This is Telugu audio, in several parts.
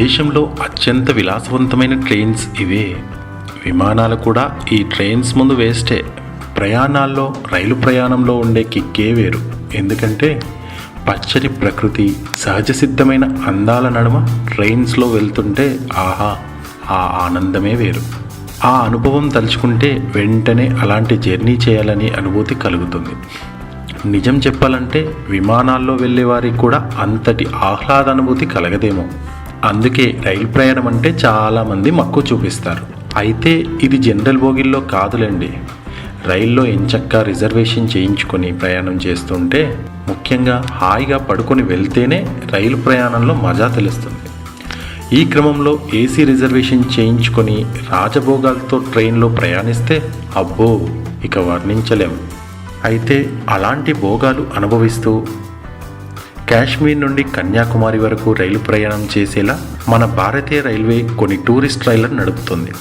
దేశంలో అత్యంత విలాసవంతమైన ట్రైన్స్ ఇవే. విమానాలు కూడా ఈ ట్రైన్స్ ముందు వేస్టే. ప్రయాణాల్లో రైలు ప్రయాణంలో ఉండే కిక్కే వేరు. ఎందుకంటే పచ్చని ప్రకృతి, సహజ సిద్ధమైన అందాల నడుమ ట్రైన్స్లో వెళ్తుంటే ఆహా, ఆ ఆనందమే వేరు. ఆ అనుభవం తలుచుకుంటే వెంటనే అలాంటి జర్నీ చేయాలని అనుభూతి కలుగుతుంది. నిజం చెప్పాలంటే విమానాల్లో వెళ్ళే వారికి కూడా అంతటి ఆహ్లాద అనుభూతి కలగదేమో. అందుకే రైలు ప్రయాణం అంటే చాలామంది మక్కువ చూపిస్తారు. అయితే ఇది జనరల్ బోగిల్లో కాదులేండి. రైల్లో ఎంచక్కా రిజర్వేషన్ చేయించుకొని ప్రయాణం చేస్తుంటే, ముఖ్యంగా హాయిగా పడుకొని వెళ్తేనే రైలు ప్రయాణంలో మజా తెలుస్తుంది. ఈ క్రమంలో ఏసీ రిజర్వేషన్ చేయించుకొని రాజభోగాలతో ట్రైన్లో ప్రయాణిస్తే అబ్బో, ఇక వర్ణించలేం. అయితే అలాంటి భోగాలు అనుభవిస్తూ కాశ్మీర్ నుండి కన్యాకుమారి వరకు రైలు ప్రయాణం చేసేలా మన భారతీయ రైల్వే కొన్ని టూరిస్ట్ రైళ్లను నడుపుతుంది.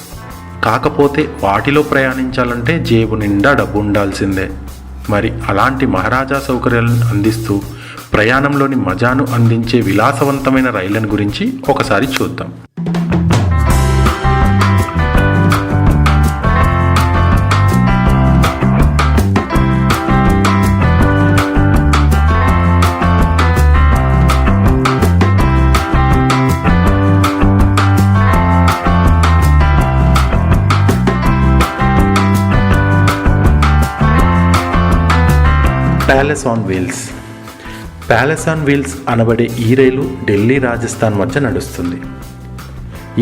కాకపోతే వాటిలో ప్రయాణించాలంటే జేబు నిండా డబ్బు ఉండాల్సిందే. మరి అలాంటి మహారాజా సౌకర్యాలను అందిస్తూ ప్రయాణంలోని మజాను అందించే విలాసవంతమైన రైళ్లను గురించి ఒకసారి చూద్దాం. Palace on wheels. Palace on wheels అనబడే ఈ రైలు ఢిల్లీ, రాజస్థాన్ మధ్య నడుస్తుంది.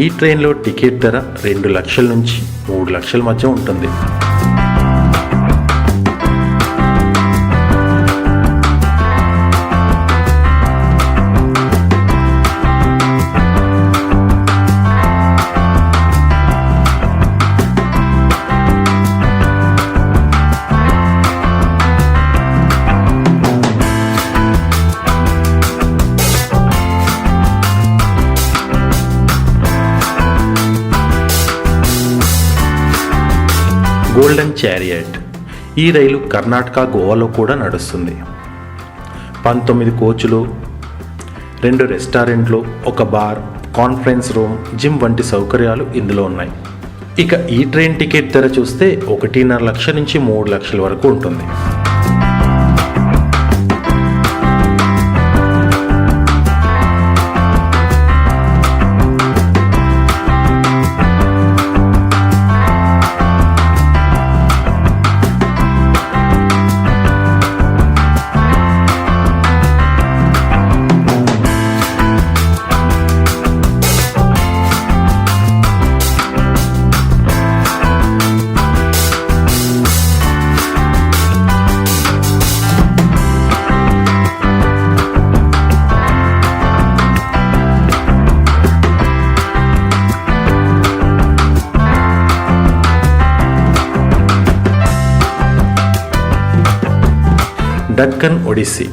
ఈ ట్రైన్లో టికెట్ ధర 2 లక్షల నుంచి 3 లక్షల మధ్య ఉంటుంది. Golden chariot. ఈ రైలు కర్ణాటక, గోవాలో కూడా నడుస్తుంది. 19 కోచ్లు, 2 రెస్టారెంట్లు, 1 బార్, కాన్ఫరెన్స్ రూమ్, జిమ్ వంటి సౌకర్యాలు ఇందులో ఉన్నాయి. ఇక ఈ ట్రైన్ టికెట్ ధర చూస్తే 1.5 లక్షల నుంచి 3 లక్షల వరకు ఉంటుంది. డక్కన్ ఒడిస్సీ.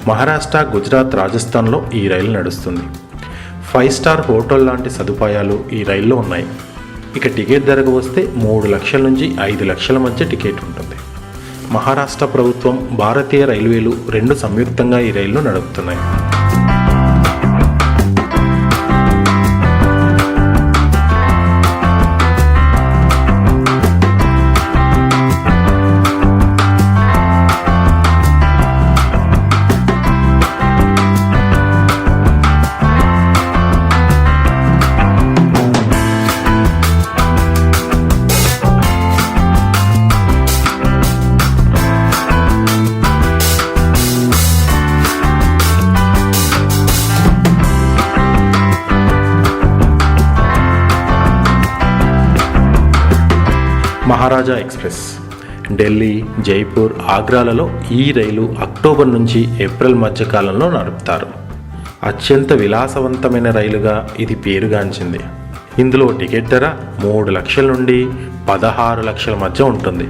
మహారాష్ట్ర, గుజరాత్, రాజస్థాన్లో ఈ రైలు నడుస్తుంది. 5 స్టార్ హోటల్ లాంటి సదుపాయాలు ఈ రైల్లో ఉన్నాయి. ఇక టికెట్ ధరకు వస్తే 3 లక్షల నుంచి 5 లక్షల మధ్య టికెట్ ఉంటుంది. మహారాష్ట్ర ప్రభుత్వం, భారతీయ రైల్వేలు 2 సంయుక్తంగా ఈ రైలు నడుపుతున్నాయి. మహారాజా ఎక్స్ప్రెస్. ఢిల్లీ, జైపూర్, ఆగ్రాలలో ఈ రైలు అక్టోబర్ నుంచి ఏప్రిల్ మధ్య కాలంలో నడుపుతారు. అత్యంత విలాసవంతమైన రైలుగా ఇది పేరుగాంచింది. ఇందులో టికెట్ ధర 3 లక్షల నుండి 16 లక్షల మధ్య ఉంటుంది.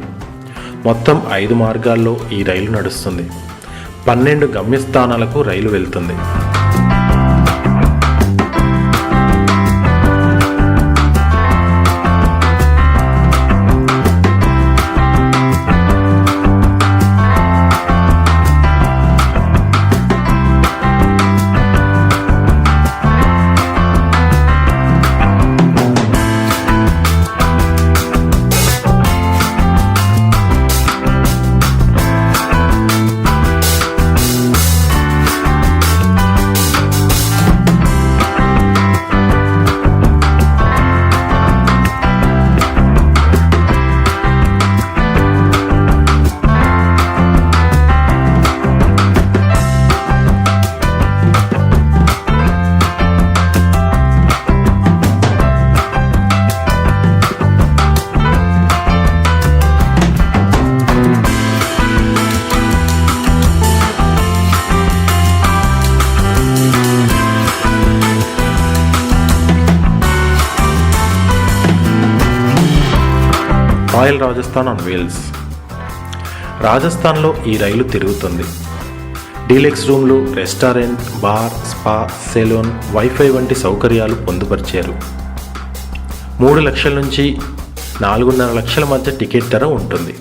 మొత్తం 5 మార్గాల్లో ఈ రైలు నడుస్తుంది. 12 గమ్యస్థానాలకు రైలు వెళ్తుంది. Royal Rajasthan on Wheels. రాజస్థాన్లో ఈ రైలు తిరుగుతుంది. డీలక్స్ రూమ్లు, restaurant, bar, spa, salon, wifi వంటి సౌకర్యాలు పొందుపరిచారు. 3 లక్షల నుంచి 4.5 లక్షల మధ్య టికెట్ ధర ఉంటుంది.